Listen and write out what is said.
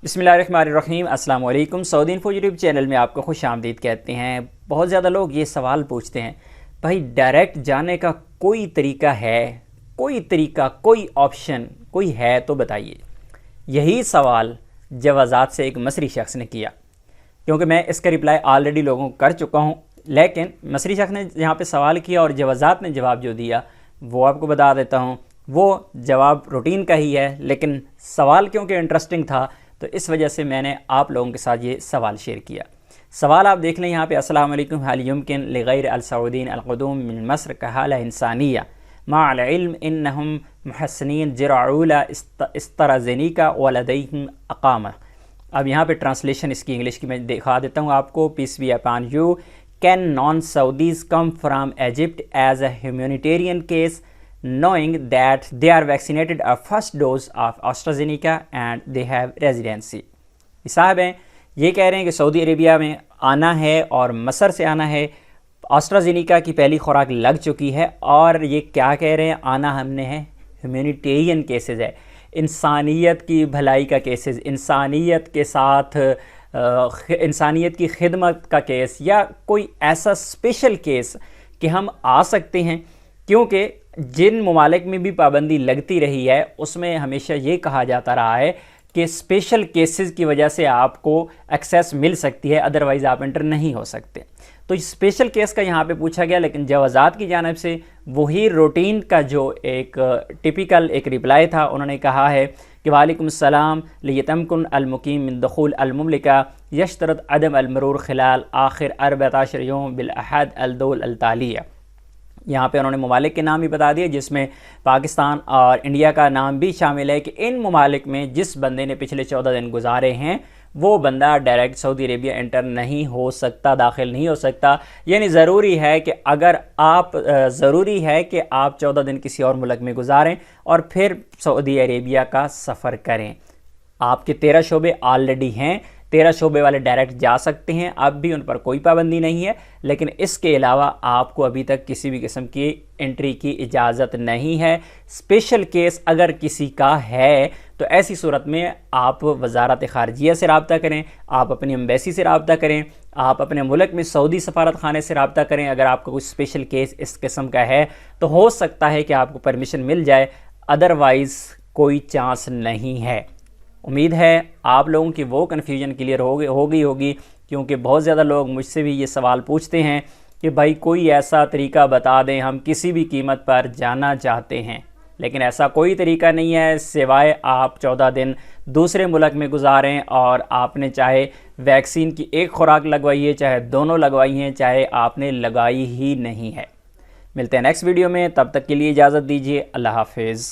बिस्मिल्लाहिर्रहमानिर्रहीम। अस्सलाम वालेकुम। सऊदी इन्फो यूट्यूब चैनल में आपको खुश आमदीद कहते हैं। बहुत ज़्यादा लोग ये सवाल पूछते हैं, भाई डायरेक्ट जाने का कोई तरीका है, कोई ऑप्शन कोई है तो बताइए। यही सवाल जवाज़ात से एक मसरी शख्स ने किया, क्योंकि मैं इसका रिप्लाई ऑलरेडी लोगों को कर चुका हूँ, लेकिन मसरी शख्स ने यहाँ पे सवाल किया और जवाज़ात ने जवाब जो दिया वो आपको बता देता हूँ। वो जवाब रूटीन का ही है, लेकिन सवाल क्योंकि इंटरेस्टिंग था तो इस वजह से मैंने आप लोगों के साथ ये सवाल शेयर किया। सवाल आप देख लें यहाँ पे, अस्सलाम वालेकुम, हल युमकिन लिगैर अल-सऊदीन अल-क़ुदूम मिन मस्र कहाला इंसानिया मअल इल्म इन्नहुम मुहस्सिनीन ज़राऊला इस्तराज़नीका व लदैहिम अक़ामा। अब यहाँ पे ट्रांसलेशन इसकी इंग्लिश की मैं दिखा देता हूँ आपको। Peace be upon you. Can non Saudis come from Egypt as a humanitarian case knowing that they are vaccinated a first dose of AstraZeneca and they have residency। साहब हैं, ये कह रहे हैं कि सऊदी अरेबिया में आना है और मसर से आना है, AstraZeneca की पहली खुराक लग चुकी है और ये क्या कह रहे हैं, आना हमने है ह्यूमैनिटेरियन केसेस है, इंसानियत की भलाई का केसेस, इंसानियत के साथ इंसानियत की खिदमत का केस, या कोई ऐसा स्पेशल केस कि हम आ सकते हैं। क्योंकि जिन ममालिक में भी पाबंदी लगती रही है उसमें हमेशा ये कहा जाता रहा है कि स्पेशल केसेस की वजह से आपको एक्सेस मिल सकती है, अदरवाइज़ आप एंटर नहीं हो सकते। तो स्पेशल केस का यहाँ पे पूछा गया, लेकिन जवाज़ात की जानिब से वही रूटीन का जो एक टिपिकल एक रिप्लाई था, उन्होंने कहा है कि वालेकुम सलाम लियतमकुन अलमुकीम मिन दुखूल अलमुमलिका यशतरत अदम अलमरूर खिलाल आखिर 14 यौम बिल अहद अलदौल अलतालिया। यहाँ पे उन्होंने ममालिक के नाम भी बता दिए, जिसमें पाकिस्तान और इंडिया का नाम भी शामिल है कि इन ममालिक में जिस बंदे ने पिछले 14 दिन गुजारे हैं वो बंदा डायरेक्ट सऊदी अरेबिया एंटर नहीं हो सकता, दाखिल नहीं हो सकता। यानी ज़रूरी है कि आप 14 दिन किसी और मुल्क में गुजारें और फिर सऊदी अरेबिया का सफ़र करें। आपके 13 शोबे ऑलरेडी हैं, 13 शोबे वाले डायरेक्ट जा सकते हैं, अब भी उन पर कोई पाबंदी नहीं है, लेकिन इसके अलावा आपको अभी तक किसी भी किस्म की एंट्री की इजाज़त नहीं है। स्पेशल केस अगर किसी का है तो ऐसी सूरत में आप वजारत ख़ारजिया से रब्ता करें, आप अपनी एम्बेसी से रब्ता करें, आप अपने मुल्क में सऊदी सफारत खाने से रब्ता करें। अगर आपका कोई स्पेशल केस इस किस्म का है तो हो सकता है कि आपको परमिशन मिल जाए, अदरवाइज़ कोई चांस नहीं है। उम्मीद है आप लोगों की वो कन्फ्यूजन क्लियर हो गई होगी, क्योंकि बहुत ज़्यादा लोग मुझसे भी ये सवाल पूछते हैं कि भाई कोई ऐसा तरीका बता दें, हम किसी भी कीमत पर जाना चाहते हैं। लेकिन ऐसा कोई तरीका नहीं है सिवाय आप 14 दिन दूसरे मुल्क में गुजारें और आपने चाहे वैक्सीन की एक खुराक लगवाई है, चाहे दोनों लगवाई हैं, चाहे आपने लगाई ही नहीं है। मिलते हैं नेक्स्ट वीडियो में, तब तक के लिए इजाज़त दीजिए। अल्लाह हाफिज़।